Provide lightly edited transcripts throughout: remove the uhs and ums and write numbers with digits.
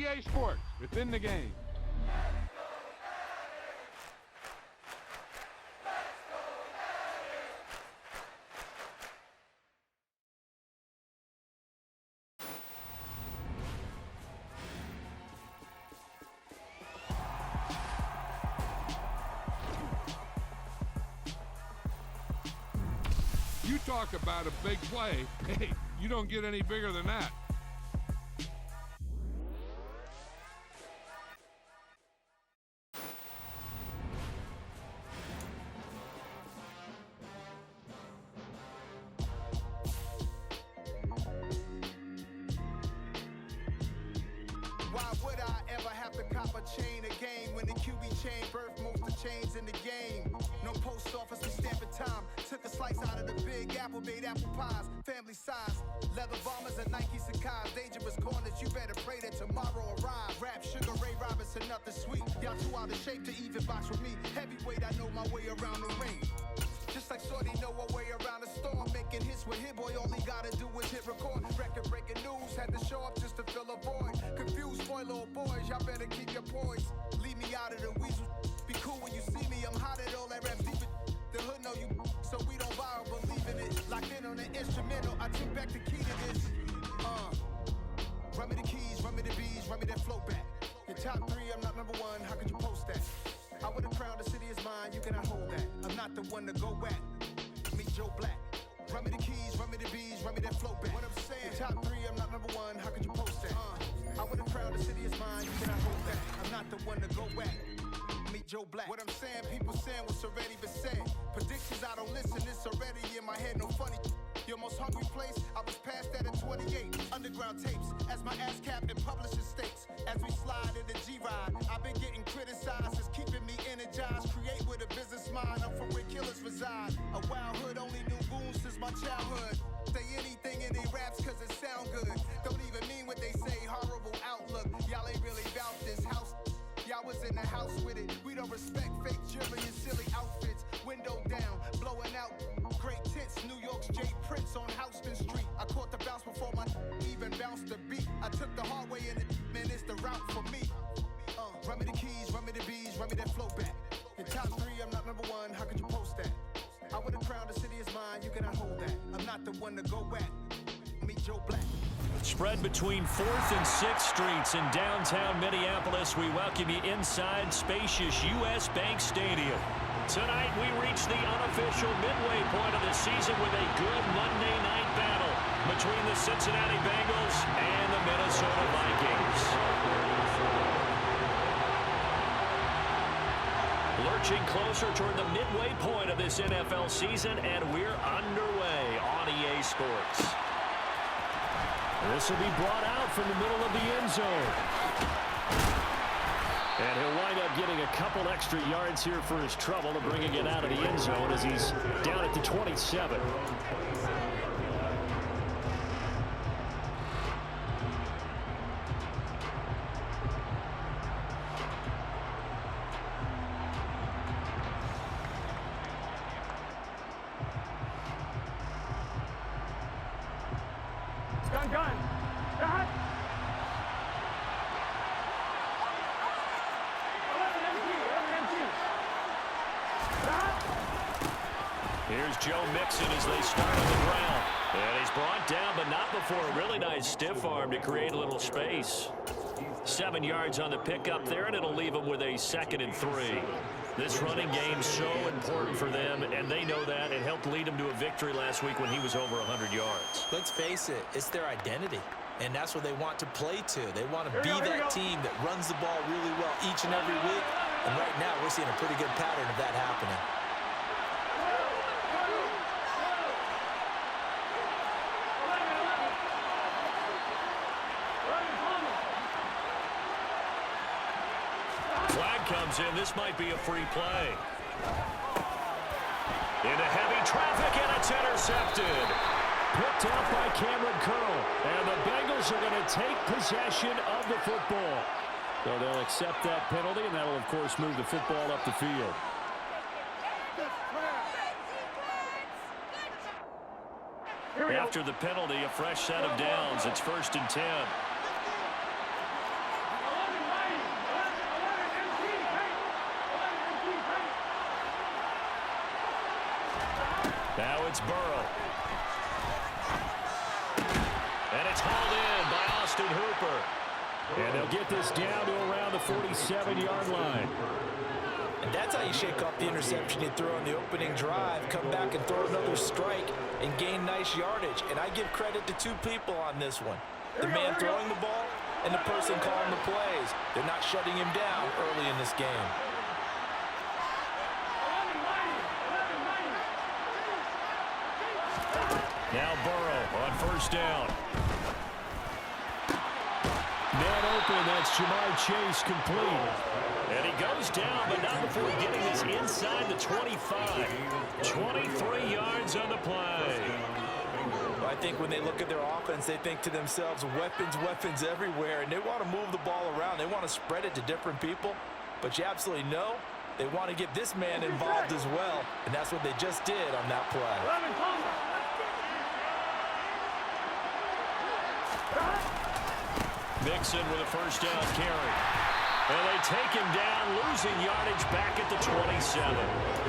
EA Sports, within the game. You talk about a big play. Hey, you don't get any bigger than that. Why would I ever have to cop a chain a game when the QB chain birthed most of chains in the game? No post office, we stamping time. Took a slice out of the big apple, made apple pies, family size. Leather bombers and Nike Sacai's, dangerous corners, you better pray that tomorrow arrives. Rap, Sugar Ray Robinson, nothing sweet. Y'all too out of shape to even box with me. Heavyweight, I know my way around the ring. Just like Shorty know her way around the storm. Making hits with Hit Boy, all he gotta do is hit record. Record breaking news, had to show up just to fill a void. Confused boy, little boys, y'all better keep your poise. Leave me out of the weasel. Be cool when you see me, I'm hot at all that rap deep in the hood know you, so we don't borrow, believe in it. Locked in on the instrumental, I took back the key to this. Run me the keys, run me the bees, run me that flow back. Your top three, I'm not number one, how could you post that? I would've crowned the city is mine, you cannot hold that. I'm not the one to go back. Meet Joe Black. Run me the keys, run me the bees, run me that flow back. What I'm saying, your top three, I'm not number one, how could you post that? I would've crowned the city is mine, you cannot hold that. I'm not the one to go back. Meet Joe Black. What I'm saying, people saying what's already been said. Predictions, I don't listen, it's already in my head, no funny. Your most hungry place, I was past that at 28. Underground tapes, as my ass cap and publishing states. As we slide in the G-Ride, I've been getting criticized, it's keeping me energized. Create with a business mind, I'm from where killers reside. A wild hood, only knew goons since my childhood. Say anything in they raps cause it sound good. Don't even mean what they say, horrible outlook. Y'all ain't really about this house. Y'all was in the house with it. We don't respect fake jewelry and silly outfits. Window down, blowing out. Great tits, New York's Jay Prince on Houston Street. I caught the bounce before my even bounced the beat. I took the hard way in it, man, it's the route for me. Run me the keys, run me the bees, run me that flow back. Your top three, I'm not number one, how could you post that? I would've crowned the city is mine, you cannot hold that. I'm not the one to go back. Meet Joe Black. Spread between 4th and 6th Streets in downtown Minneapolis. We welcome you inside spacious U.S. Bank Stadium. Tonight we reach the unofficial midway point of the season with a good Monday night battle between the Cincinnati Bengals and the Minnesota Vikings. Lurching closer toward the midway point of this NFL season, and we're underway on EA Sports. This will be brought out from the middle of the end zone. And he'll wind up getting a couple extra yards here for his trouble of bringing it out of the end zone as he's down at the 27. Here's Joe Mixon as they start on the ground. And he's brought down, but not before a really nice stiff arm to create a little space. 7 yards on the pickup there, and it'll leave them with a 2nd and 3. This running game's so important for them, and they know that. It helped lead them to a victory last week when he was over 100 yards. Let's face it, it's their identity, and that's what they want to play to. They want to be that team that runs the ball really well each and every week, and right now we're seeing a pretty good pattern of that happening. Comes in. This might be a free play. Into heavy traffic, and it's intercepted. Picked up by Cameron Curl. And the Bengals are going to take possession of the football. So they'll accept that penalty, and that'll, of course, move the football up the field. After the penalty, a fresh set of downs. It's 1st and 10. Now it's Burrow. And it's hauled in by Austin Hooper. And they'll get this down to around the 47-yard line. And that's how you shake off the interception you throw on the opening drive, come back and throw another strike and gain nice yardage. And I give credit to two people on this one. The man throwing the ball and the person calling the plays. They're not shutting him down early in this game. Now Burrow on first down. Man open, that's Jamar Chase complete. And he goes down, but not before getting this inside the 25. 23 yards on the play. I think when they look at their offense, they think to themselves, weapons, weapons everywhere, and they want to move the ball around. They want to spread it to different people, but you absolutely know they want to get this man involved as well, and that's what they just did on that play. Mixon with a first down carry. And they take him down, losing yardage back at the 27.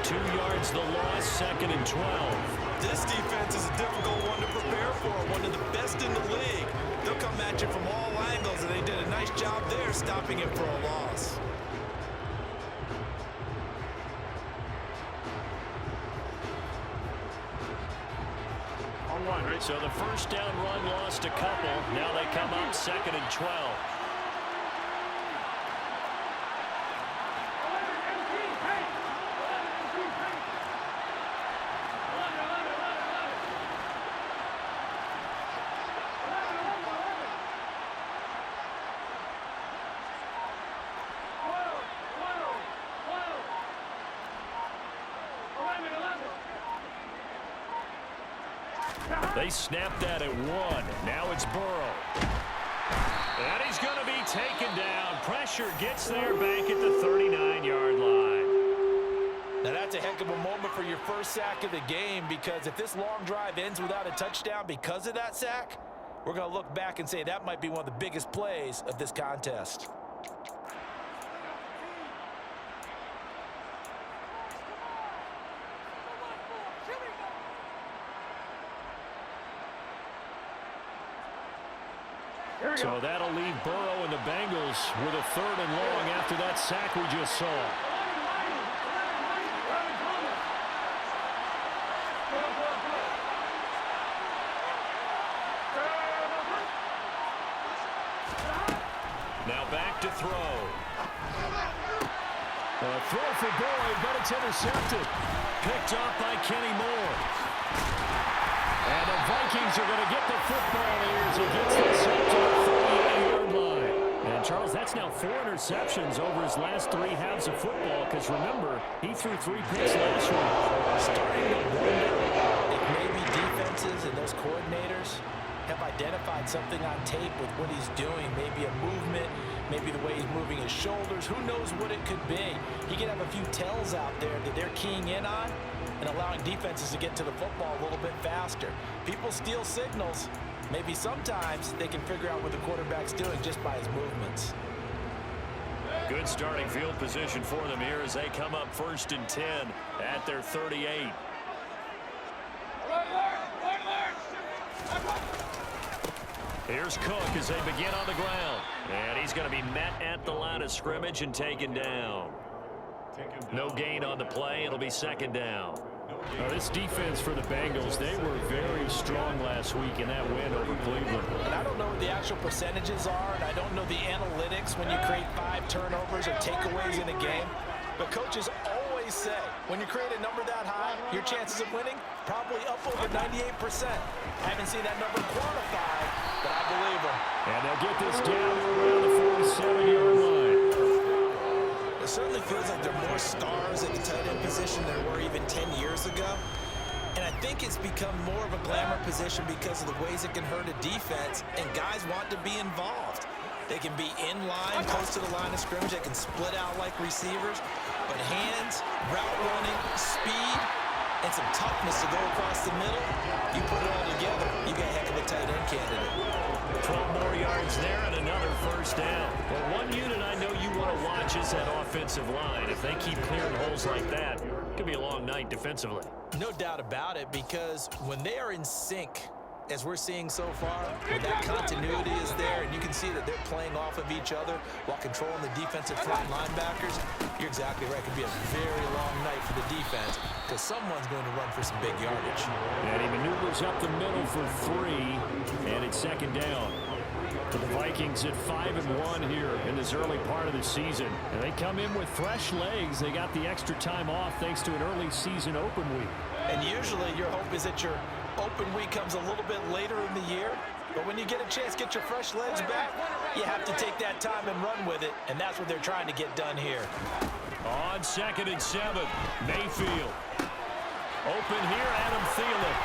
2 yards the loss, 2nd and 12. This defense is a difficult one to prepare for, one of the best in the league. They'll come at you from all angles, and they did a nice job there stopping him for a loss. So the first down run lost a couple. Now they come up 2nd and 12. They snapped that at 1. Now it's Burrow. And he's going to be taken down. Pressure gets there back at the 39-yard line. Now that's a heck of a moment for your first sack of the game, because if this long drive ends without a touchdown because of that sack, we're going to look back and say that might be one of the biggest plays of this contest. So that'll leave Burrow and the Bengals with a 3rd and long after that sack we just saw. Now back to throw. A throw for Boyd, but it's intercepted. Picked off by Kenny Moore. And the Vikings are going to get the football here as he gets this up to the 38-yard line. And, Charles, that's now 4 interceptions over his last 3 halves of football, because, remember, he threw 3 picks last week. Starting to wonder if maybe defenses and those coordinators have identified something on tape with what he's doing, maybe a movement, maybe the way he's moving his shoulders. Who knows what it could be? He could have a few tells out there that they're keying in on and allowing defenses to get to the football a little bit faster. People steal signals. Maybe sometimes they can figure out what the quarterback's doing just by his movements. Good starting field position for them here as they come up 1st and 10 at their 38. Here's Cook as they begin on the ground. And he's going to be met at the line of scrimmage and taken down. No gain on the play. It'll be 2nd down. Now, this defense for the Bengals, they were very strong last week in that win over Cleveland. And I don't know what the actual percentages are, and I don't know the analytics when you create 5 turnovers or takeaways in a game. But coaches always say, when you create a number that high, your chances of winning probably up over 98%. I haven't seen that number quantified, but I believe them. And they'll get this down around the 47-yard line. It certainly feels like there are more stars at the tight end position than there were even 10 years ago. And I think it's become more of a glamour position because of the ways it can hurt a defense, and guys want to be involved. They can be in line, close to the line of scrimmage. They can split out like receivers. But hands, route running, speed, and some toughness to go across the middle, you put it all together, you got a heck of a tight end candidate. 12 more yards there and another 1st down. Well, one unit I know you want to watch is that offensive line. If they keep clearing holes like that, Could be a long night defensively. No doubt about it, because when they are in sync, as we're seeing so far, when that continuity is there and you can see that they're playing off of each other while controlling the defensive front linebackers, you're exactly right. It could be a very long night for the defense because someone's going to run for some big yardage. And he maneuvers up the middle for 3, and it's second down. For the Vikings at 5-1 here in this early part of the season. And they come in with fresh legs. They got the extra time off thanks to an early season open week. And usually your hope is that your open week comes a little bit later in the year. But when you get a chance to get your fresh legs back, you have to take that time and run with it. And that's what they're trying to get done here. On 2nd and 7, Mayfield. Open here, Adam Thielen.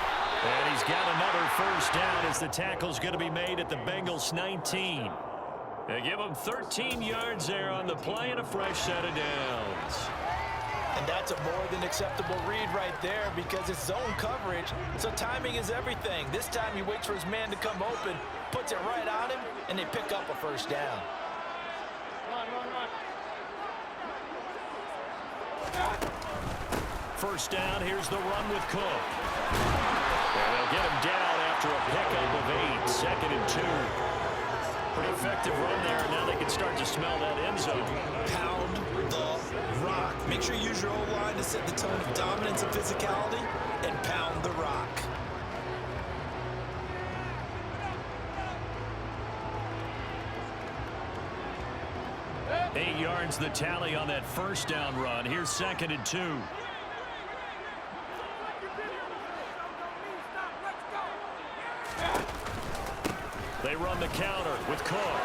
And he's got another first down as the tackle's going to be made at the Bengals 19. They give him 13 yards there on the play and a fresh set of downs. And that's a more than acceptable read right there because it's zone coverage, so timing is everything. This time he waits for his man to come open, puts it right on him, and they pick up a first down. First down, here's the run with Cook. And they'll get him down after a pickup of 8, 2nd and 2. Pretty effective run there, and now they can start to smell that end zone. Pound the rock. Make sure you use your O-line to set the tone of dominance and physicality, and pound the rock. Eight yards the tally on that first down run. Here's 2nd and 2. They run the counter with Cook.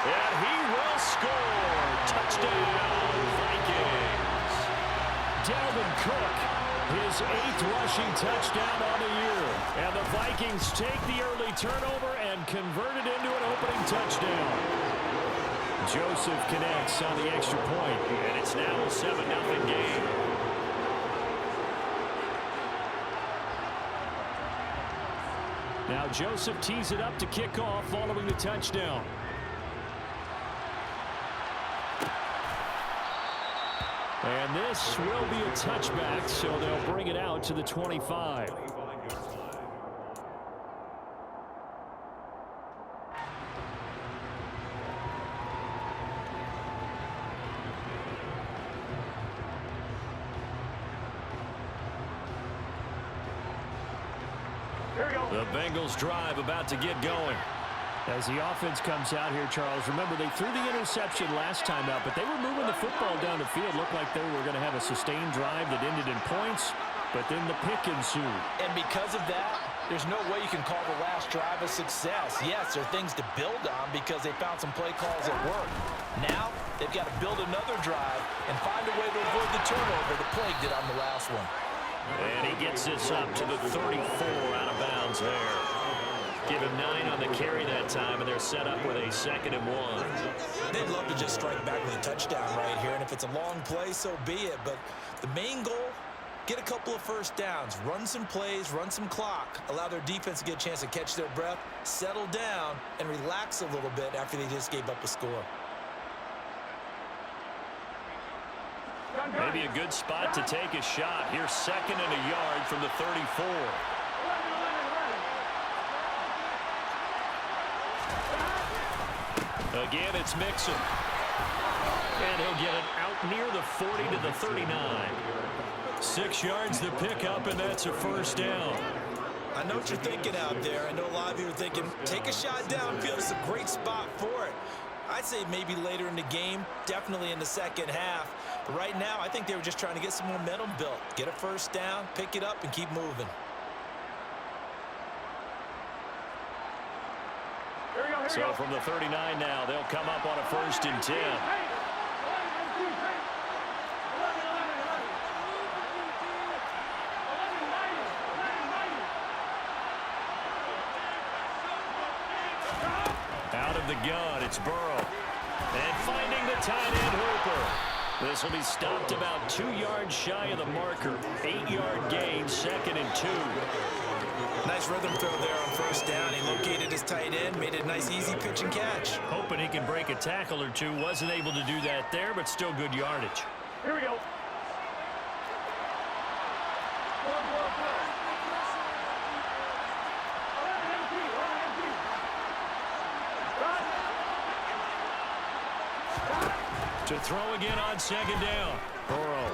And he will score. Touchdown, Vikings. Dalvin Cook, his 8th rushing touchdown on the year. And the Vikings take the early turnover and convert it into an opening touchdown. Joseph connects on the extra point, and it's now a 7-0 game. Now Joseph tees it up to kick off following the touchdown. And this will be a touchback, so they'll bring it out to the 25. The Bengals drive about to get going. As the offense comes out here, Charles, remember they threw the interception last time out, but they were moving the football down the field. Looked like they were going to have a sustained drive that ended in points, but then the pick ensued. And because of that, there's no way you can call the last drive a success. Yes, there are things to build on because they found some play calls that work. Now, they've got to build another drive and find a way to avoid the turnover that plagued it on the last one. And he gets this up to the 34 out of bounds there. Give him 9 on the carry that time, and they're set up with a 2nd and 1. They'd love to just strike back with a touchdown right here, and if it's a long play, so be it. But the main goal, get a couple of first downs, run some plays, run some clock, allow their defense to get a chance to catch their breath, settle down, and relax a little bit after they just gave up a score. Maybe a good spot to take a shot. Here's 2nd and a yard from the 34. Again, it's Mixon. And he'll get it out near the 40 to the 39. 6 yards the pickup, and that's a first down. I know what you're thinking out there. I know a lot of you are thinking, take a shot downfield. It's a great spot for it. I'd say maybe later in the game, definitely in the second half. But right now, I think they were just trying to get some momentum built. Get a first down, pick it up, and keep moving. So from the 39 now, they'll come up on a 1st and 10. Out of the gun, it's Burrow. And finding the tight end Hooper. This will be stopped about 2 yards shy of the marker. 8-yard gain, 2nd and 2. Nice rhythm throw there on first down. He located his tight end, made it a nice, easy pitch and catch. Hoping he can break a tackle or two. Wasn't able to do that there, but still good yardage. Here we go. To throw again on second down. Burrow.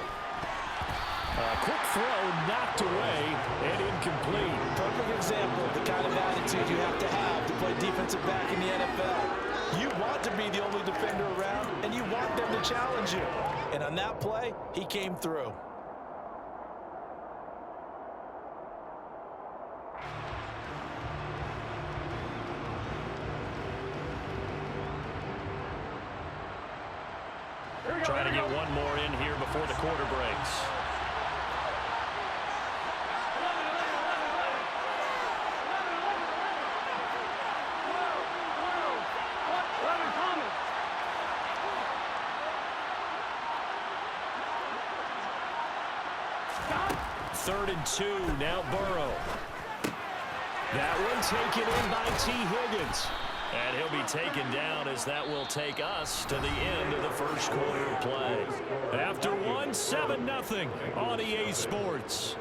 Quick throw knocked away and incomplete. Perfect example of the kind of attitude you have to play defensive back in the NFL. You want to be the only defender around, and you want them to challenge you. And on that play, he came through. Trying to get one more in here before the quarter breaks. Third and 2, now Burrow. That one taken in by T. Higgins. And he'll be taken down as that will take us to the end of the first quarter of play. After one, 7-0 on EA Sports.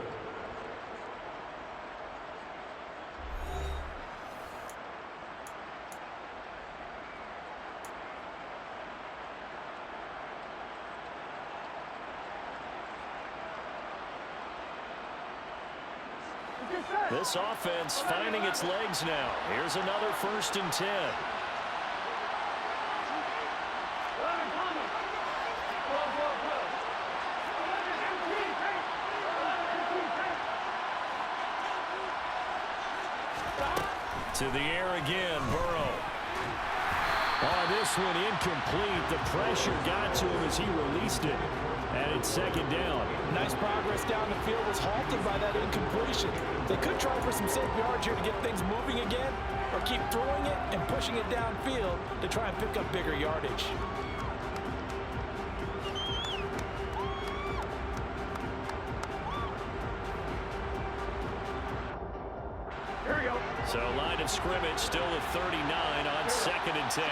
This offense finding its legs now. Here's another 1st and 10. To the air again, Burrow. Oh, this one incomplete. The pressure got to him as he released it. And it's second down. Nice progress down the field was halted by that incompletion. They could try for some safe yards here to get things moving again, or keep throwing it and pushing it downfield to try and pick up bigger yardage. Here we go. So line of scrimmage still at 39 on 2nd and 10.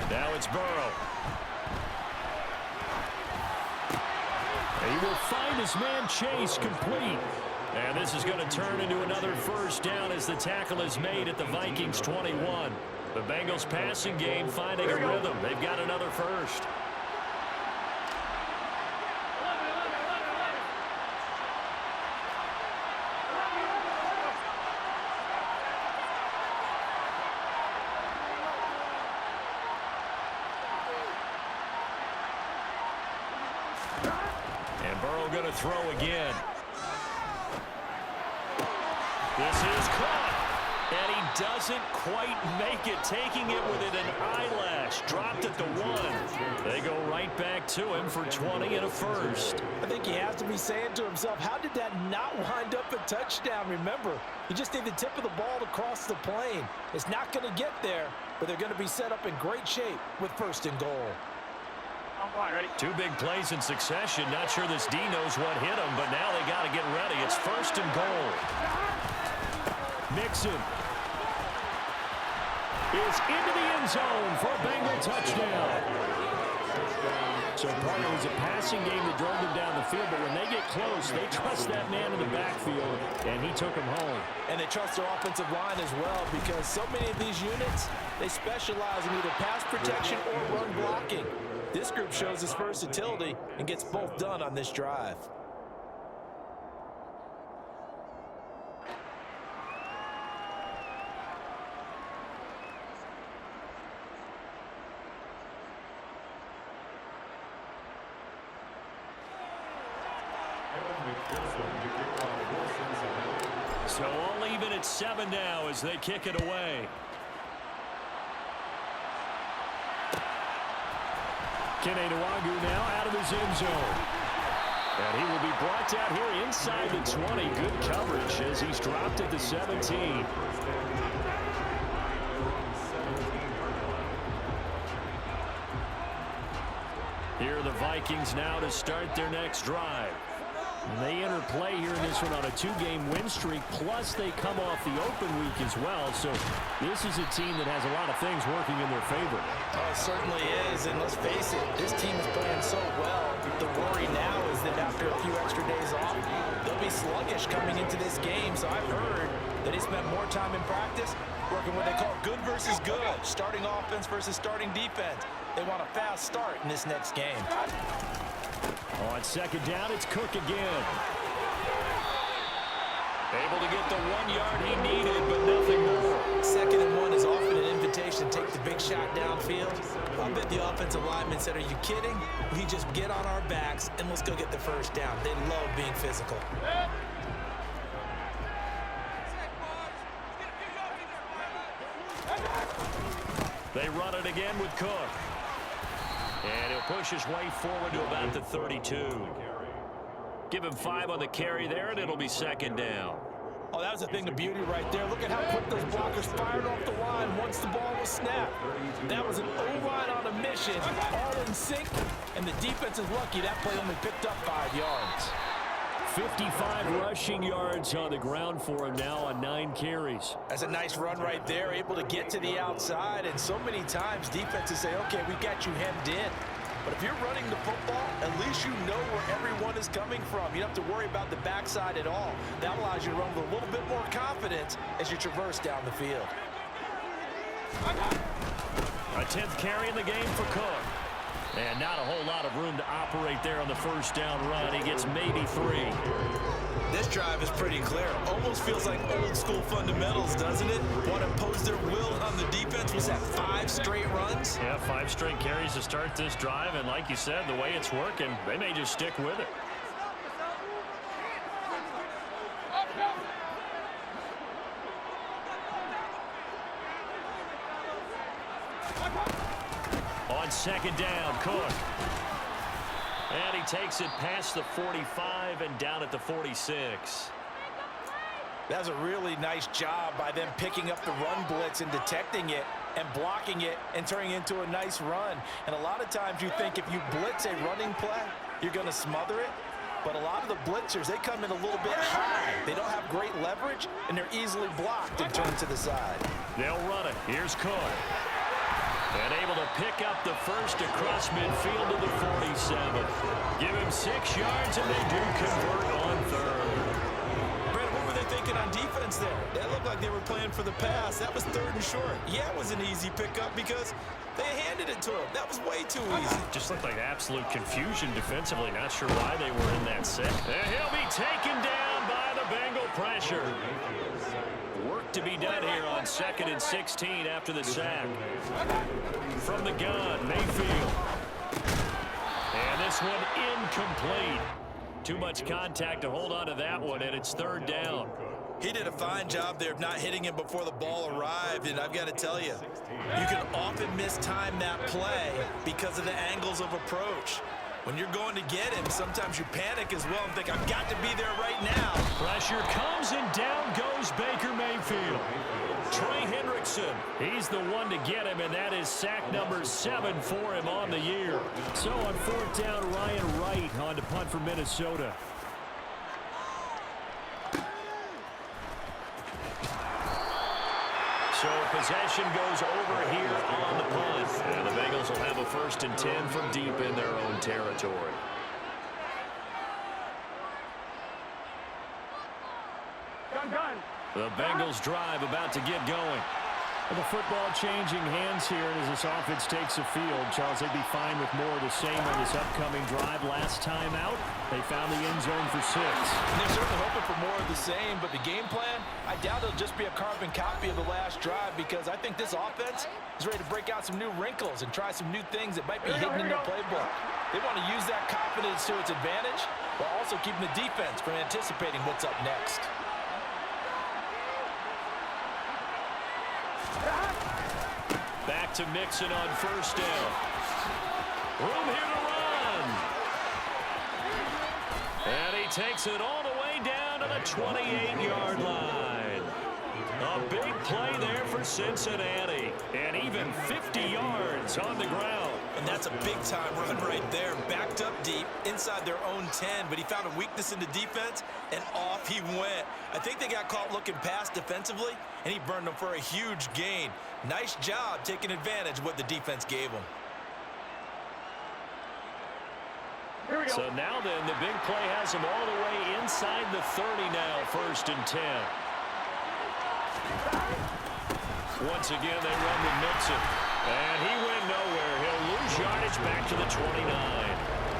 Now it's Burrow. He will find his man Chase complete. And this is going to turn into another 1st down as the tackle is made at the Vikings 21. The Bengals passing game finding a rhythm. They've got another 1st. And Burrow going to throw again. This is caught. And he doesn't quite make it, taking it within an eyelash. Dropped at the 1. They go right back to him for 20 and a 1st. I think he has to be saying to himself, how did that not wind up a touchdown? Remember, you just need the tip of the ball to cross the plane. It's not going to get there, but they're going to be set up in great shape with 1st and goal. Ready. 2 big plays in succession. Not sure this D knows what hit him, but now they got to get ready. It's 1st and goal. Mixon is into the end zone for a Bengal touchdown. So part of it was a passing game that drove them down the field, but when they get close, they trust that man in the backfield, and he took him home. And they trust their offensive line as well, because so many of these units, they specialize in either pass protection or run blocking. This group shows its versatility and gets both done on this drive. So all even at 7 now as they kick it away. Kene Nwangwu now out of his end zone. And he will be brought down here inside the 20. Good coverage as he's dropped at the 17. Here are the Vikings now to start their next drive. And they enter play here in this one on a 2-game win streak, plus they come off the open week as well. So this is a team that has a lot of things working in their favor. Oh, it certainly is, and let's face it, this team is playing so well. The worry now is that after a few extra days off, they'll be sluggish coming into this game. So I've heard that they spent more time in practice working what they call good versus good, starting offense versus starting defense. They want a fast start in this next game. On second down, it's Cook again. Able to get the 1 yard he needed, but nothing more. 2nd and 1 is often an invitation to take the big shot downfield. I bet the offensive linemen said, are you kidding? We just get on our backs and let's go get the first down. They love being physical. They run it again with Cook. And he'll push his way forward to about the 32. Give him 5 on the carry there, and it'll be 2nd down. Oh, that was a thing of beauty right there. Look at how quick those blockers fired off the line once the ball was snapped. That was an O-line on a mission, all in sync, and the defense is lucky that play only picked up 5 yards. 55 rushing yards on the ground for him now on 9 carries. That's a nice run right there, able to get to the outside, and so many times defenses say, okay, we got you hemmed in. But if you're running the football, at least you know where everyone is coming from. You don't have to worry about the backside at all. That allows you to run with a little bit more confidence as you traverse down the field. A 10th carry in the game for Cook. And not a whole lot of room to operate there on the first down run. He gets maybe 3. This drive is pretty clear. Almost feels like old school fundamentals, doesn't it? Want to impose their will on the defense. Was that 5 straight runs? Yeah, 5 straight carries to start this drive. And like you said, the way it's working, they may just stick with it. On second down, Cook. And he takes it past the 45 and down at the 46. That's a really nice job by them picking up the run blitz and detecting it and blocking it and turning it into a nice run. And a lot of times you think if you blitz a running play, you're going to smother it. But a lot of the blitzers, they come in a little bit high. They don't have great leverage, and they're easily blocked and turned to the side. They'll run it. Here's Cook. And able to pick up the first across midfield to the 47. Give him 6 yards, and they do convert on 3rd. Brandon, what were they thinking on defense there? That looked like they were playing for the pass. That was 3rd and short. Yeah, it was an easy pickup because they handed it to him. That was way too easy. Just looked like absolute confusion defensively. Not sure why they were in that set. And he'll be taken down by the Bengal pressure. Work to be done here on 2nd and 16 after the sack. From the gun, Mayfield. And this one incomplete. Too much contact to hold on to that one, and it's 3rd down. He did a fine job there of not hitting him before the ball arrived, and I've got to tell you, you can often mistime that play because of the angles of approach. When you're going to get him, sometimes you panic as well and think, I've got to be there right now. Pressure comes, and down goes Baker Mayfield. Trey Hendrickson, he's the one to get him, and that is sack number 7 for him on the year. So on 4th down, Ryan Wright on to punt for Minnesota. So possession goes over here on the punt. And the Bengals will have a 1st and 10 from deep in their own territory. The Bengals drive about to get going. Well, the football changing hands here as this offense takes the field. Charles, they'd be fine with more of the same on this upcoming drive. Last time out, they found the end zone for 6. And they're certainly hoping for more of the same, but the game plan, I doubt it'll just be a carbon copy of the last drive because I think this offense is ready to break out some new wrinkles and try some new things that might be hidden in their playbook. They want to use that confidence to its advantage while also keeping the defense from anticipating what's up next. Back to Mixon on 1st down. Room here to run. And he takes it all the way down to the 28-yard line. A big play there for Cincinnati. And even 50 yards on the ground. And that's a big-time run right there. Backed up deep inside their own 10, but he found a weakness in the defense, and off he went. I think they got caught looking past defensively, and he burned them for a huge gain. Nice job taking advantage of what the defense gave him. So now then, the big play has him all the way inside the 30 now, 1st and 10. Once again, they run with Mixon. And he went nowhere. He'll lose yardage back to the 29.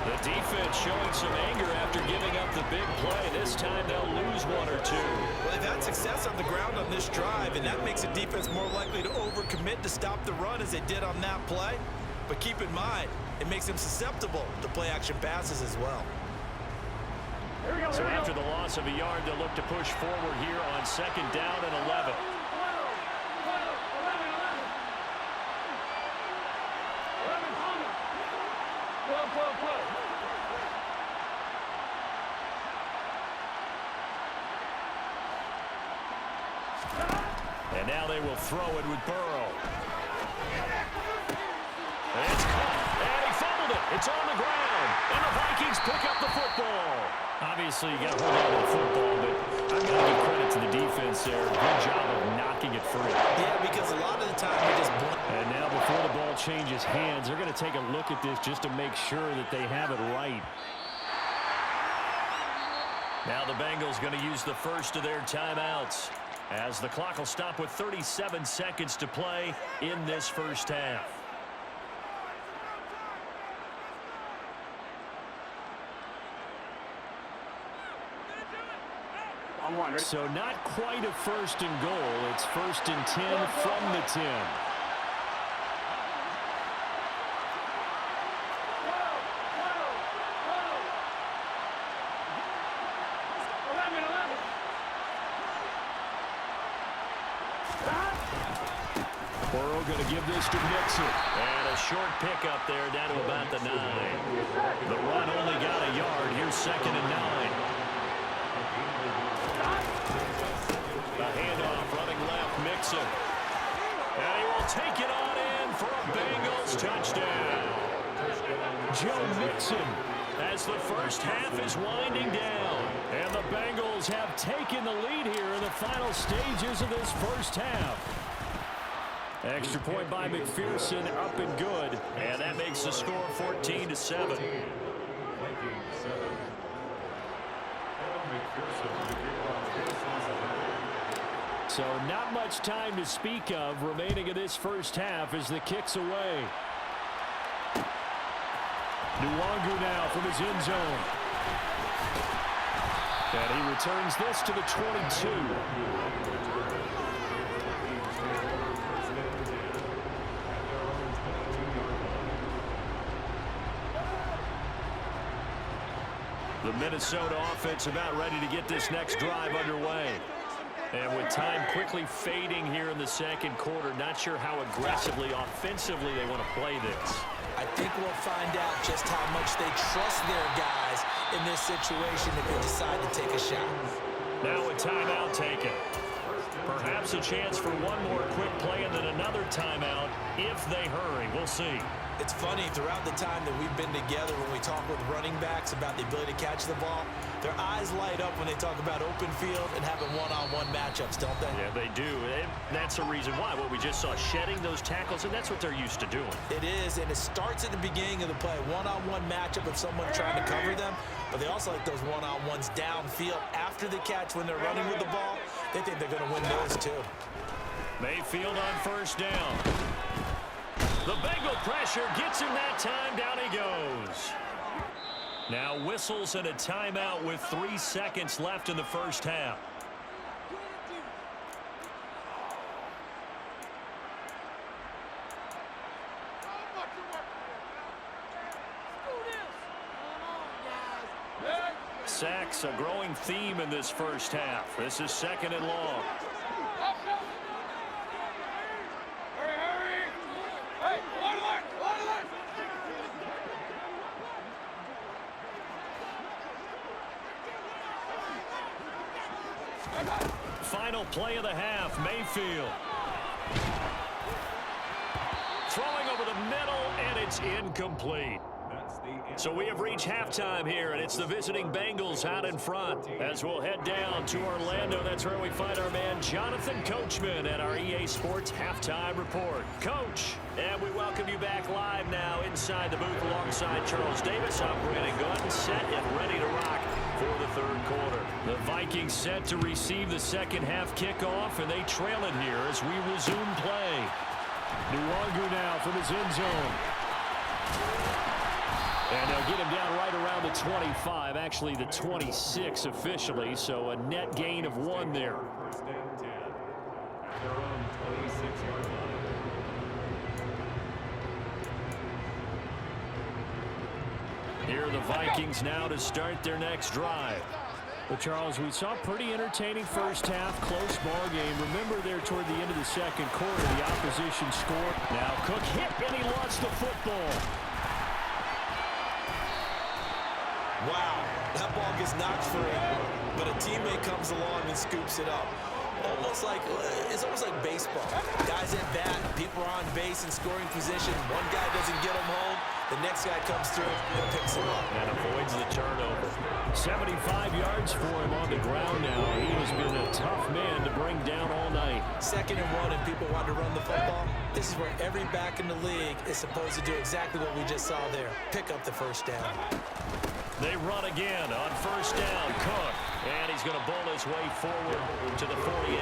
The defense showing some anger after giving up the big play. This time they'll lose 1 or 2. Well, they've had success on the ground on this drive, and that makes the defense more likely to overcommit to stop the run as they did on that play. But keep in mind, it makes them susceptible to play-action passes as well. So after the loss of a yard, they'll look to push forward here on 2nd down and 11. And now they will throw it with Burrow. And it's caught. And he fumbled it. It's on the ground. And the Vikings pick up the football. Obviously, you got to hold on to the football, but I'm going to give credit to the defense there. Good job of knocking it free. Yeah, because a lot of the time they just... And now before the ball changes hands, they're going to take a look at this just to make sure that they have it right. Now the Bengals going to use the first of their timeouts, as the clock will stop with 37 seconds to play in this first half. So not quite a 1st and goal. It's 1st and 10 from the 10. Burrow going to give this to Mixon. And a short pickup there down to about the 9. The run only got a yard. Here's 2nd and 9. The handoff running left, Mixon. And he will take it on in for a Bengals touchdown. Joe Mixon, as the first half is winding down. And the Bengals have taken the lead here in the final stages of this first half. Extra point by McPherson, up and good. And that makes the score 14-7. So not much time to speak of remaining in this first half as the kick's away. Nwangu now from his end zone. And he returns this to the 22. The Minnesota offense about ready to get this next drive underway. And with time quickly fading here in the second quarter, not sure how aggressively, offensively they want to play this. I think we'll find out just how much they trust their guys in this situation if they decide to take a shot. Now a timeout taken. Perhaps a chance for one more quick play and then another timeout if they hurry. We'll see. It's funny, throughout the time that we've been together, when we talk with running backs about the ability to catch the ball, their eyes light up when they talk about open field and having one-on-one matchups, don't they? Yeah, they do. And that's the reason why. What we just saw, shedding those tackles, and that's what they're used to doing. It is, and it starts at the beginning of the play. One-on-one matchup of someone trying to cover them, but they also like those one-on-ones downfield after the catch when they're running with the ball. They think they're going to win those too. Mayfield on first down. The Bengal pressure gets him that time. Down he goes. Now whistles and a timeout with 3 seconds left in the first half. Sacks, a growing theme in this first half. This is 2nd and long. Final play of the half, Mayfield. Throwing over the middle, and it's It's incomplete. So we have reached halftime here, and it's the visiting Bengals out in front. As we'll head down to Orlando, that's where we find our man Jonathan Coachman at our EA Sports Halftime Report. Coach, and we welcome you back live now inside the booth alongside Charles Davis. I'm Brandon Gunn, set and ready to rock for the third quarter. The Vikings set to receive the second half kickoff, and they trail it here as we resume play. Nwangu now from his end zone. And they'll get him down right around the 25, actually the 26 officially, so a net gain of 1 there. Here are the Vikings now to start their next drive. Well, Charles, we saw a pretty entertaining first half, close ball game. Remember there toward the end of the second quarter, the opposition scored. Now Cook hit and he lost the football. Wow, that ball gets knocked free, but a teammate comes along and scoops it up. It's almost like baseball. Guys at bat, people are on base in scoring position. One guy doesn't get him home. The next guy comes through and picks him up. And avoids the turnover. 75 yards for him on the ground now. He has been a tough man to bring down all night. 2nd and 1 and people want to run the football. This is where every back in the league is supposed to do exactly what we just saw there. Pick up the first down. They run again on first down. Cook. And he's going to bowl his way forward to the 48.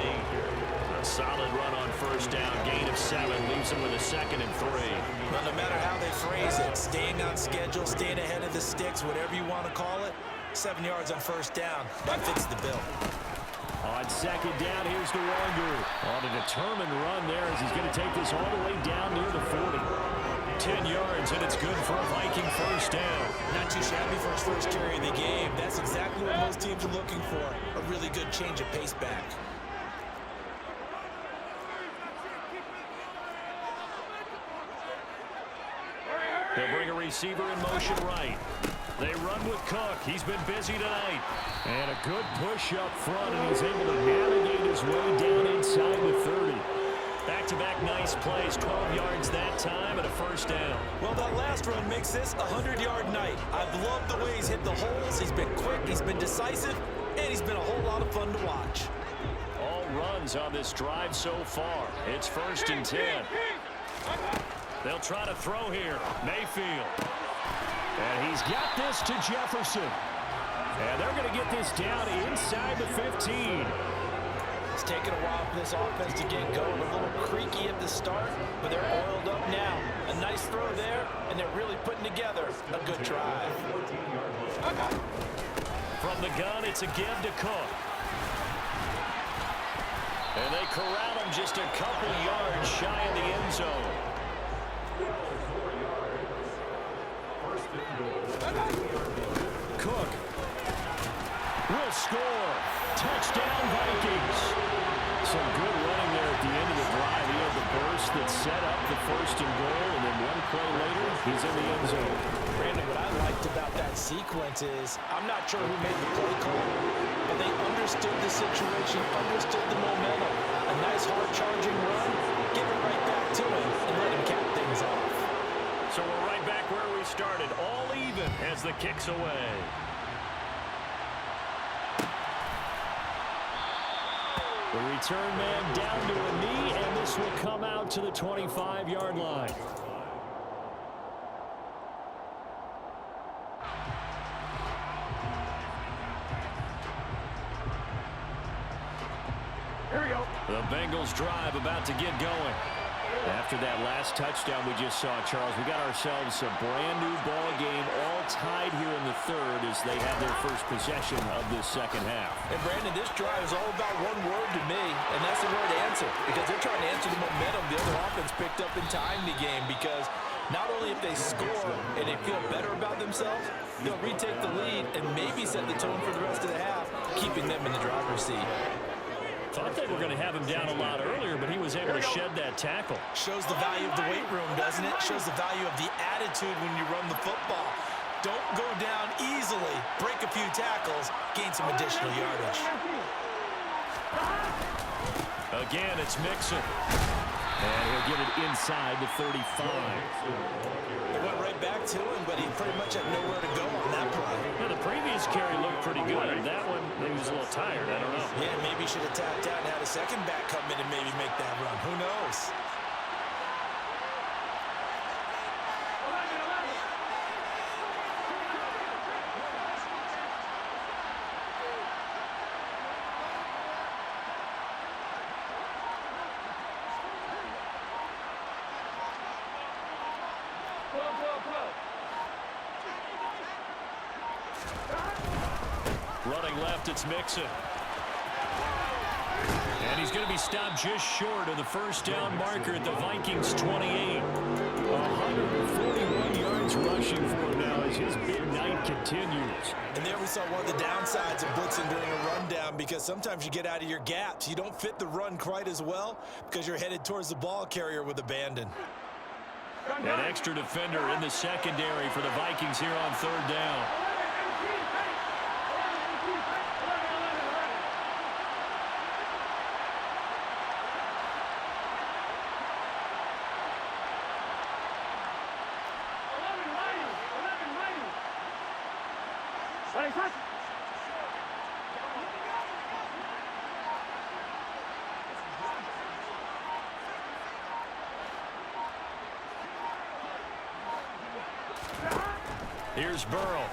A solid run on first down. Gain of 7. Leaves him with a 2nd and 3. Well, no matter how they phrase it, staying on schedule, staying ahead of the sticks, whatever you want to call it, 7 yards on first down. That fits the bill. On second down, here's Nwangu. On a determined run there as he's going to take this all the way down near the 40. 10 yards, and it's good for a Viking first down. Not too shabby for his first carry of the game. That's exactly what most teams are looking for. A really good change of pace back. They'll bring a receiver in motion right. They run with Cook. He's been busy tonight. And a good push up front, and he's able to navigate his way down inside the 30. Back-to-back nice plays, 12 yards that time, and a first down. Well, that last run makes this a 100-yard night. I've loved the way he's hit the holes. He's been quick, he's been decisive, and he's been a whole lot of fun to watch. All runs on this drive so far. It's 1st and 10. They'll try to throw here. Mayfield. And he's got this to Jefferson. And they're going to get this down inside the 15. It's taken a while for this offense to get going. A little creaky at the start, but they're oiled up now. A nice throw there, and they're really putting together a good drive. From the gun, it's a give to Cook. And they corral him just a couple yards shy of the end zone. Cook will score. Touchdown, Vikings. Some good running there at the end of the drive. He had the burst that set up the 1st and goal, and then one play later, he's in the end zone. Brandon, what I liked about that sequence is, I'm not sure who made the play call, but they understood the situation, understood the momentum. A nice hard-charging run, give it right back to him, and let him cap things off. So we're right back where we started, all even as the kick's away. The return man down to a knee, and this will come out to the 25-yard line. Here we go. The Bengals drive about to get going. After that last touchdown we just saw, Charles, we got ourselves a brand new ball game, all tied here in the 3rd as they have their first possession of this second half. And Brandon, this drive is all about one word to me, and that's the word answer, because they're trying to answer the momentum the other offense picked up in tying the game, because not only if they score and they feel better about themselves, they'll retake the lead and maybe set the tone for the rest of the half, keeping them in the driver's seat. Thought they were going to have him down a lot earlier, but he was able to shed that tackle. Shows the value of the weight room, doesn't it? Shows the value of the attitude when you run the football. Don't go down easily. Break a few tackles. Gain some additional yardage. Again, it's Mixon. And he'll get it inside the 35. It went right back to him, but he pretty much had nowhere to go on that play. Well, the previous carry looked pretty good. That one, maybe he was a little tired. I don't know. Yeah, maybe he should have tapped out and had a second back come in and maybe make that run. Who knows? Running left, it's Mixon. And he's going to be stopped just short of the first down marker at the Vikings 28. 141 yards rushing for him now as his big night continues. And there we saw one of the downsides of blitzing during a rundown, because sometimes you get out of your gaps. You don't fit the run quite as well because you're headed towards the ball carrier with abandon. An extra defender in the secondary for the Vikings here on third down. Here's Burrow.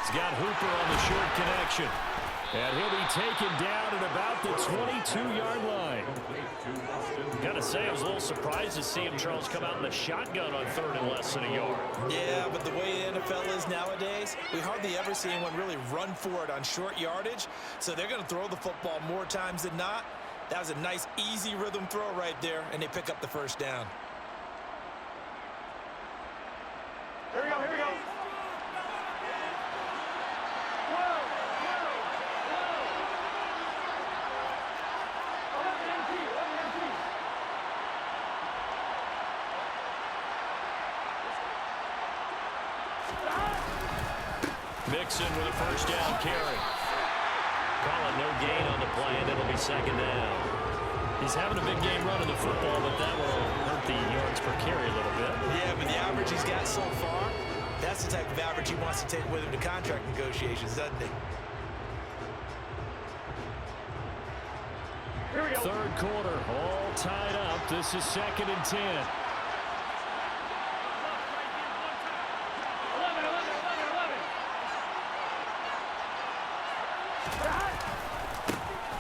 He's got Hooper on the short connection. And he'll be taken down at about the 22-yard line. Gotta say, I was a little surprised to see him, Charles, come out in the shotgun on third and less than a yard. Yeah, but the way the NFL is nowadays, we hardly ever see anyone really run for it on short yardage. So they're going to throw the football more times than not. That was a nice, easy rhythm throw right there, and they pick up the first down. Here we go, here we go. Mixon with a first down carry. Call it no gain on the play, and it'll be second down. He's having a big game running the football, but that will hurt the yards per carry a little bit. Yeah, but the average he's got so far, that's the type of average he wants to take with him to contract negotiations, doesn't he? Here we go. Third quarter, all tied up. This is 2nd and 10. 11.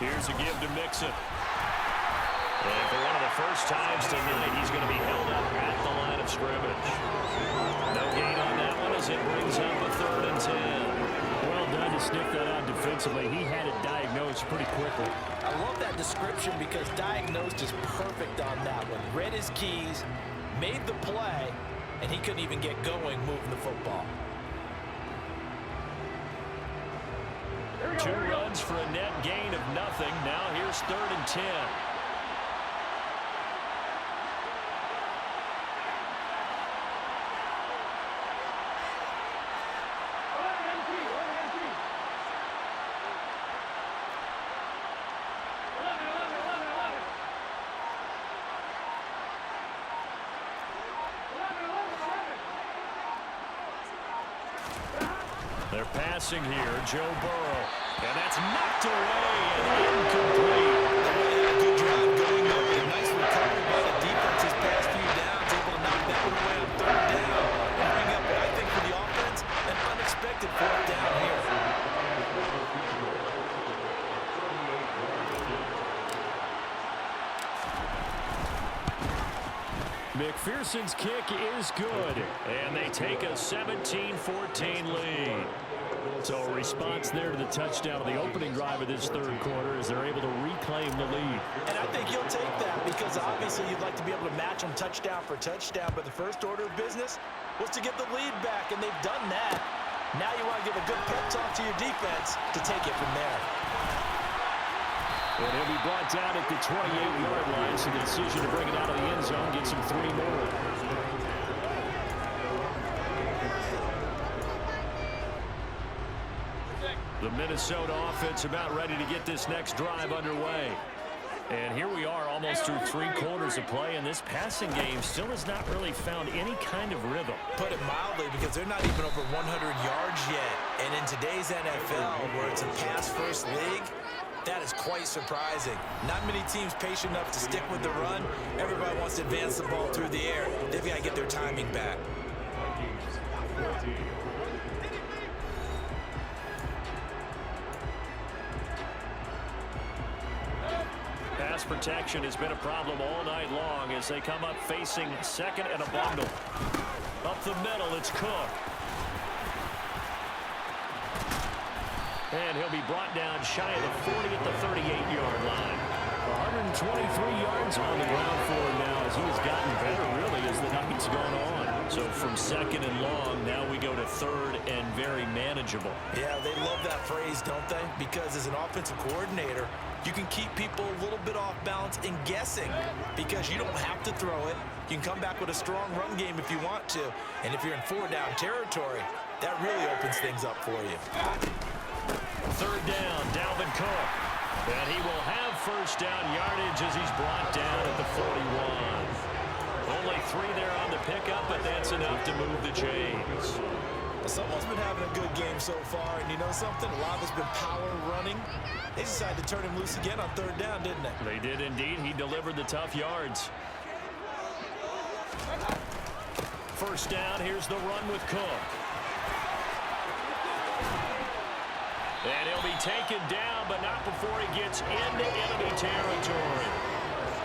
Here's a give to Mixon. And for one of the first times tonight, he's going to be held up at the line of scrimmage. No gain on that one as it brings up a 3rd and 10. Well done to sniff that out defensively. He had it diagnosed pretty quickly. I love that description because diagnosed is perfect on that one. Read his keys, made the play, and he couldn't even get going moving the football. Two runs for a net gain of nothing. Now here's 3rd and 10. They're passing here, Joe Burrow. And that's knocked away and incomplete. Good drive going there. Nice recovery by the defense his past few downs. Able to knock that one away on 3rd down. And bring up what I think for the offense, an unexpected 4th down here. McPherson's kick is good. And they take a 17-14 lead. So a response there to the touchdown of the opening drive of this 3rd quarter as they're able to reclaim the lead. And I think he'll take that because obviously you'd like to be able to match them touchdown for touchdown, but the first order of business was to get the lead back, and they've done that. Now you want to give a good pep talk to your defense to take it from there. And he'll be brought down at the 28-yard line, so the decision to bring it out of the end zone gets him 3 more. The Minnesota offense about ready to get this next drive underway. And here we are almost through 3 quarters of play, and this passing game still has not really found any kind of rhythm. Put it mildly, because they're not even over 100 yards yet. And in today's NFL, where it's a pass-first league, that is quite surprising. Not many teams patient enough to stick with the run. Everybody wants to advance the ball through the air. They've got to get their timing back. Pass protection has been a problem all night long as they come up facing second and a bundle. Up the middle, it's Cook. And he'll be brought down shy of the 40 at the 38-yard line. 123 yards on the ground for him now as he has gotten better, really, as the night's gone on. So from second and long, now we go to third and very manageable. Yeah, they love that phrase, don't they? Because as an offensive coordinator, you can keep people a little bit off balance and guessing because you don't have to throw it. You can come back with a strong run game if you want to. And if you're in 4-down territory, that really opens things up for you. Third down, Dalvin Cook. And he will have first down yardage as he's brought down at the 41. Only 3 there on the pickup, but that's enough to move the chains. Well, someone's been having a good game so far, and you know something? A lot of it's been power running. They decided to turn him loose again on third down, didn't they? They did indeed. He delivered the tough yards. First down, here's the run with Cook. And he'll be taken down, but not before he gets into enemy territory.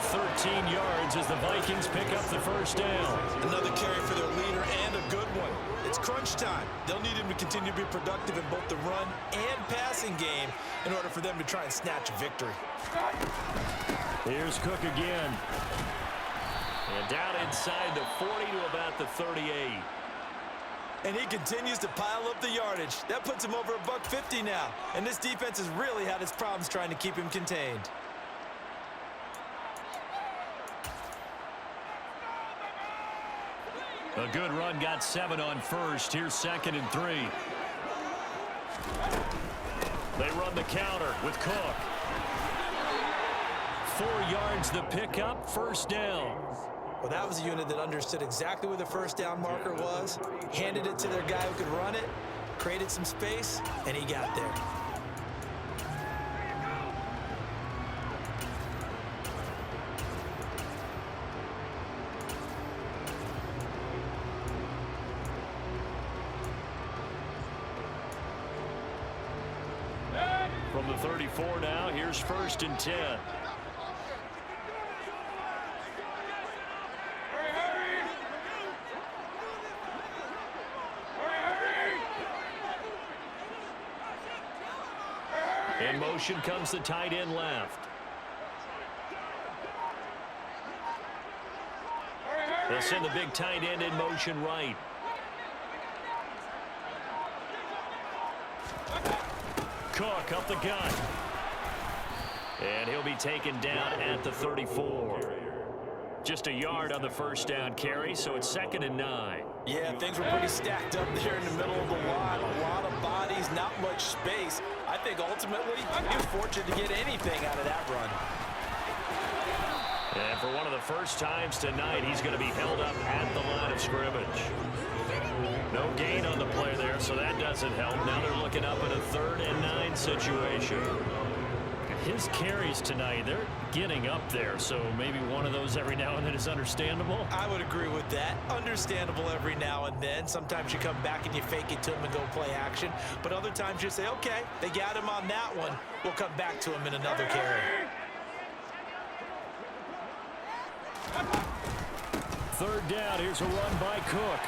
13 yards as the Vikings pick up the first down. Another carry for their leader and a good one. It's crunch time. They'll need him to continue to be productive in both the run and passing game in order for them to try and snatch a victory. Here's Cook again. And down inside the 40 to about the 38. And he continues to pile up the yardage. That puts him over $150 now. And this defense has really had its problems trying to keep him contained. A good run, got 7 on first. Here's second and 3. They run the counter with Cook. 4 yards the pickup, first down. Well, that was a unit that understood exactly where the first down marker was, handed it to their guy who could run it, created some space, and he got there. From the 34 now, here's first and 10. In motion comes the tight end left. They'll send the big tight end in motion right. Cook up the gut. And he'll be taken down at the 34. Just a yard on the first down carry, so it's second and 9. Yeah, things were pretty stacked up there in the middle of the line. A lot of bodies, not much space. I think ultimately he was fortunate to get anything out of that run. And for one of the first times tonight, he's going to be held up at the line of scrimmage. No gain on the play there, so that doesn't help. Now they're looking up at a 3rd and 9 situation. His carries tonight, they're getting up there, so maybe one of those every now and then is understandable. I would agree with that. Understandable every now and then. Sometimes you come back and you fake it to him and go play action. But other times you say, okay, they got him on that one. We'll come back to him in another carry. Third down, here's a run by Cook.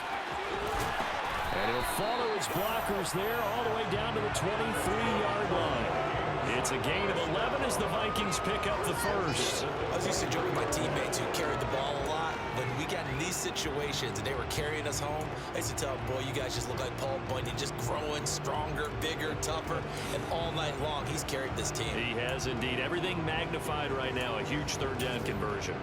And he'll follow his blockers there all the way down to the 23-yard line. It's a gain of 11 as the Vikings pick up the first. I was used to joke with my teammates who carried the ball a lot. When we got in these situations and they were carrying us home, I used to tell them, boy, you guys just look like Paul Bunyan, just growing stronger, bigger, tougher. And all night long, he's carried this team. He has indeed. Everything magnified right now. A huge third down conversion.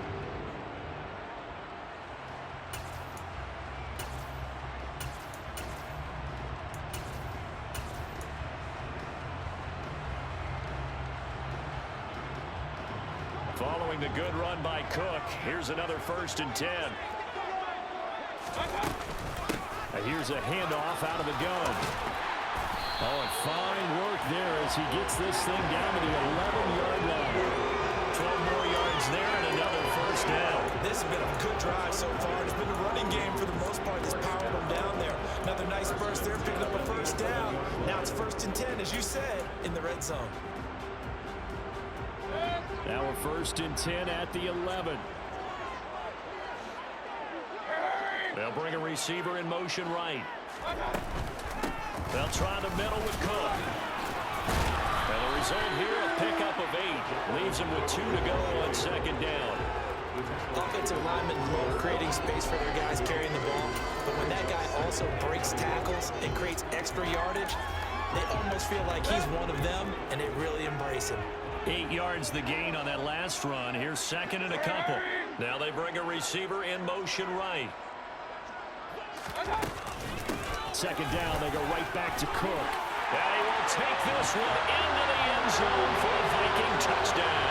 Following the good run by Cook, here's another 1st and 10. Here's a handoff out of the gun. Oh, and fine work there as he gets this thing down to the 11-yard line. 12 more yards there and another 1st down. This has been a good drive so far. It's been a running game for the most part that's powered them down there. Another nice burst there, picking up a 1st down. Now it's 1st and 10, as you said, in the red zone. Now a 1st and 10 at the 11. They'll bring a receiver in motion right. They'll try the middle with Cook. And the result here, a pickup of 8. Leaves them with 2 to go on 2nd down. Offensive linemen love creating space for their guys carrying the ball, but when that guy also breaks tackles and creates extra yardage, they almost feel like he's one of them, and they really embrace him. 8 yards the gain on that last run. Here's 2nd and a couple. Now they bring a receiver in motion right. 2nd down, they go right back to Cook. And he will take this one into the end zone for a Viking touchdown.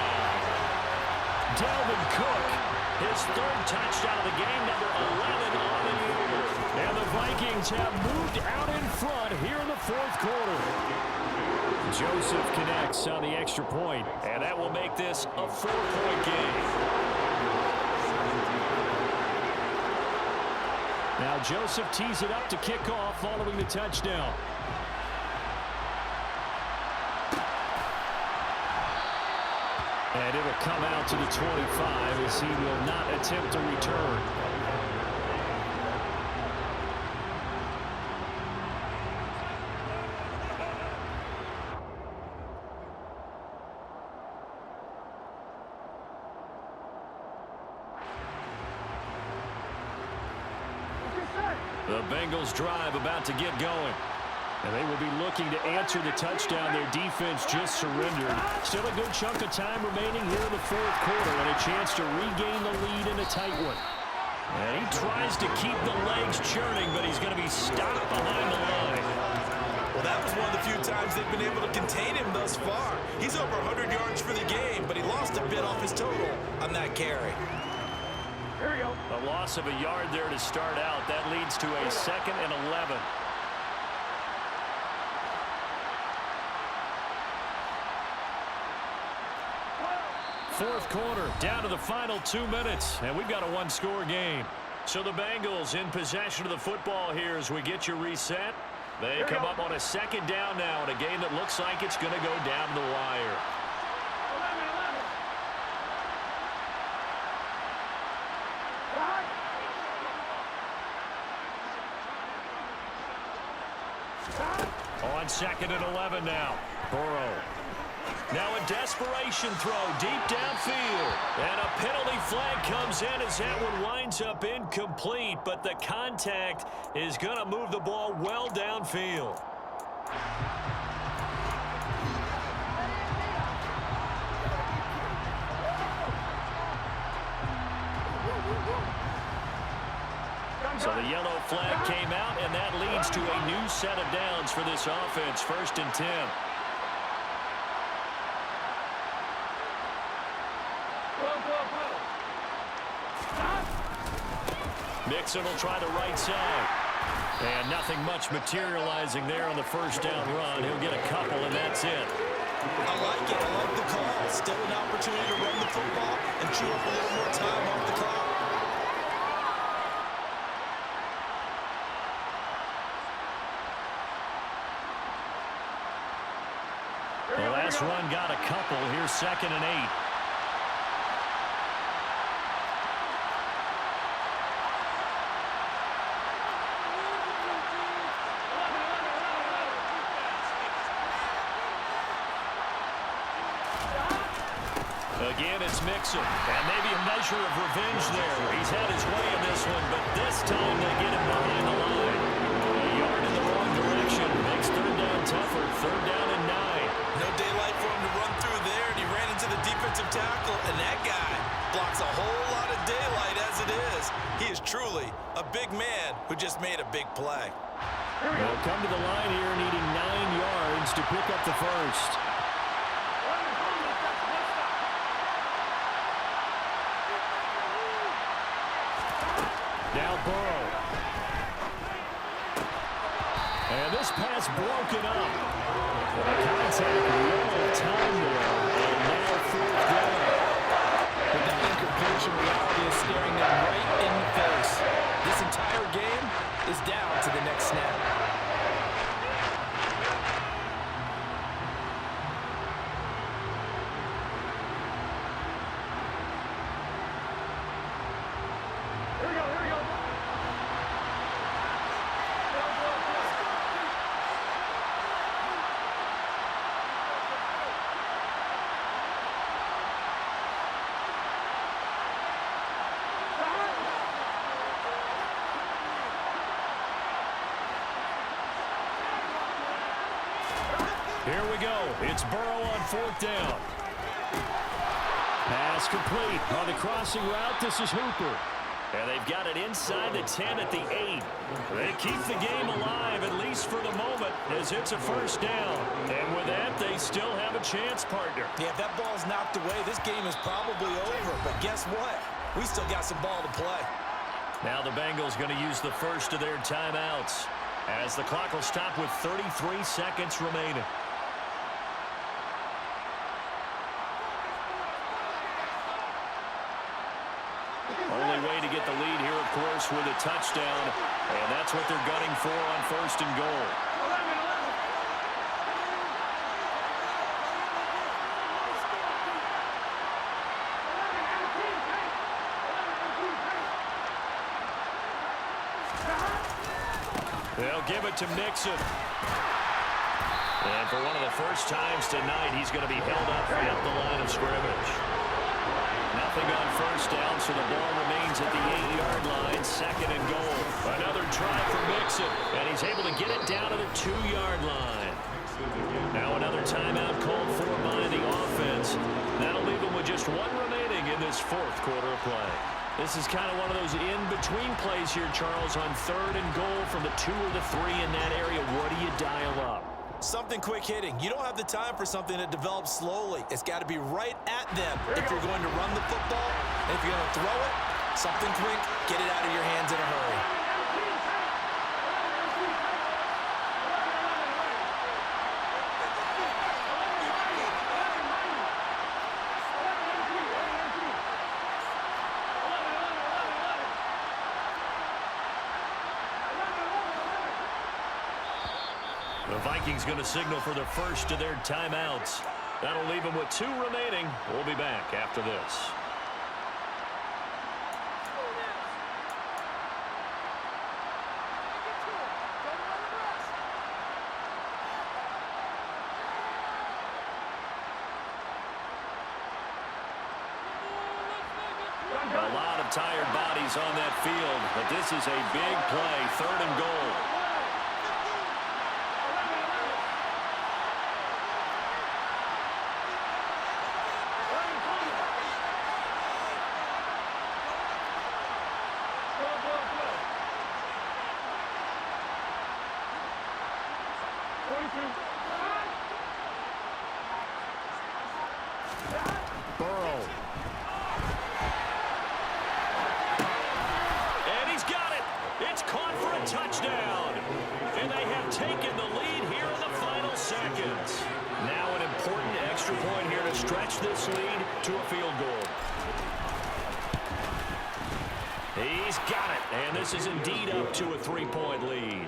Dalvin Cook, his 3rd touchdown of the game, number 11 on the year. And the Vikings have moved out in front here in the 4th quarter. Joseph connects on the extra point. And that will make this a 4-point game. Now Joseph tees it up to kick off following the touchdown. And it'll come out to the 25 as he will not attempt to return. The Bengals drive about to get going. And they will be looking to answer the touchdown their defense just surrendered. Still a good chunk of time remaining here in the 4th quarter and a chance to regain the lead in a tight one. And he tries to keep the legs churning, but he's going to be stopped behind the line. Well, that was one of the few times they've been able to contain him thus far. He's over 100 yards for the game, but he lost a bit off his total on that carry. Here we go. A loss of a yard there to start out. That leads to a 2nd and 11. Fourth quarter, down to the final 2 minutes, and we've got a 1-score game. So the Bengals in possession of the football here as we get you reset. They come up on a 2nd down now in a game that looks like it's going to go down the wire. 2nd and 11 now. Burrow. Now a desperation throw deep downfield. And a penalty flag comes in as that one winds up incomplete. But the contact is going to move the ball well downfield. So the yellow flag came out, and that leads to a new set of downs for this offense. 1st and 10. Mixon will try the right side. And nothing much materializing there on the 1st down run. He'll get a couple, and that's it. I like it. I like the call. Still an opportunity to run the football and chew up a little more time off the clock. The last run got a couple. Here's 2nd and 8. Again, it's Mixon. And maybe a measure of revenge there. He's had his way in this one, but this time they get him behind the line. A yard in the wrong direction. Makes 3rd down tougher. 3rd down and 9. No daylight for him to run through there, and he ran into the defensive tackle, and that guy blocks a whole lot of daylight as it is. He is truly a big man who just made a big play. They'll come to the line here needing 9 yards to pick up the first. Now Burrow. And this pass broken up. Contact, low time there. And now fourth down. But that incompletion reality is staring them right in the face. This entire game is down to the next snap. Here we go. It's Burrow on fourth down. Pass complete. On the crossing route, this is Hooper. And they've got it inside the 10 at the 8. They keep the game alive, at least for the moment, as it's a first down. And with that, they still have a chance, partner. Yeah, if that ball's knocked away, this game is probably over. But guess what? We still got some ball to play. Now the Bengals going to use the first of their timeouts, as the clock will stop with 33 seconds remaining. Only way to get the lead here, of course, with a touchdown. And that's what they're gunning for on first and goal. They'll give it to Mixon. And for one of the first times tonight, he's going to be held up at the line of scrimmage. Nothing on first down, so the ball remains at the 8-yard line, second and goal. Another try for Mixon, and he's able to get it down to the 2-yard line. Now another timeout called for by the offense. That'll leave them with just one remaining in this fourth quarter of play. This is kind of one of those in-between plays here, Charles, on third and goal from the 2 or the 3 in that area. What do you dial up? Something quick hitting. You don't have the time for something that develops slowly. It's got to be right at them if you're going to run the football. And if you're going to throw it, something quick, get it out of your hands in a hurry. The Vikings going to signal for the first of their timeouts. That'll leave them with 2 remaining. We'll be back after this. A lot of tired bodies on that field, but this is a big play, third and goal. Burrow. And he's got it. It's caught for a touchdown. And they have taken the lead here in the final seconds. Now an important extra point here to stretch this lead to a field goal. He's got it. And this is indeed up to a 3-point lead.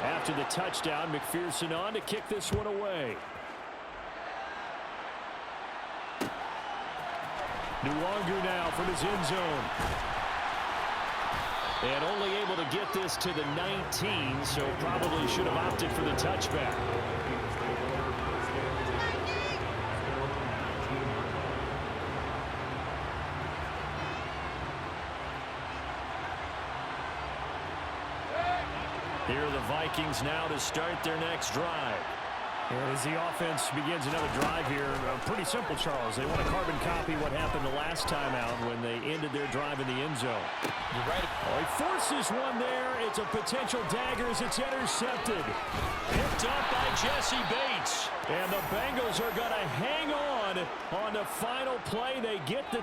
After the touchdown, McPherson on to kick this one away. Nwangu now from his end zone. And only able to get this to the 19, so probably should have opted for the touchback. Here are the Vikings now to start their next drive. And as the offense begins another drive here, pretty simple, Charles. They want to carbon copy what happened the last time out when they ended their drive in the end zone. You're right. Oh, he forces one there. It's a potential dagger as it's intercepted. Picked up by Jesse Bates. And the Bengals are going to hang on on the final play. They get the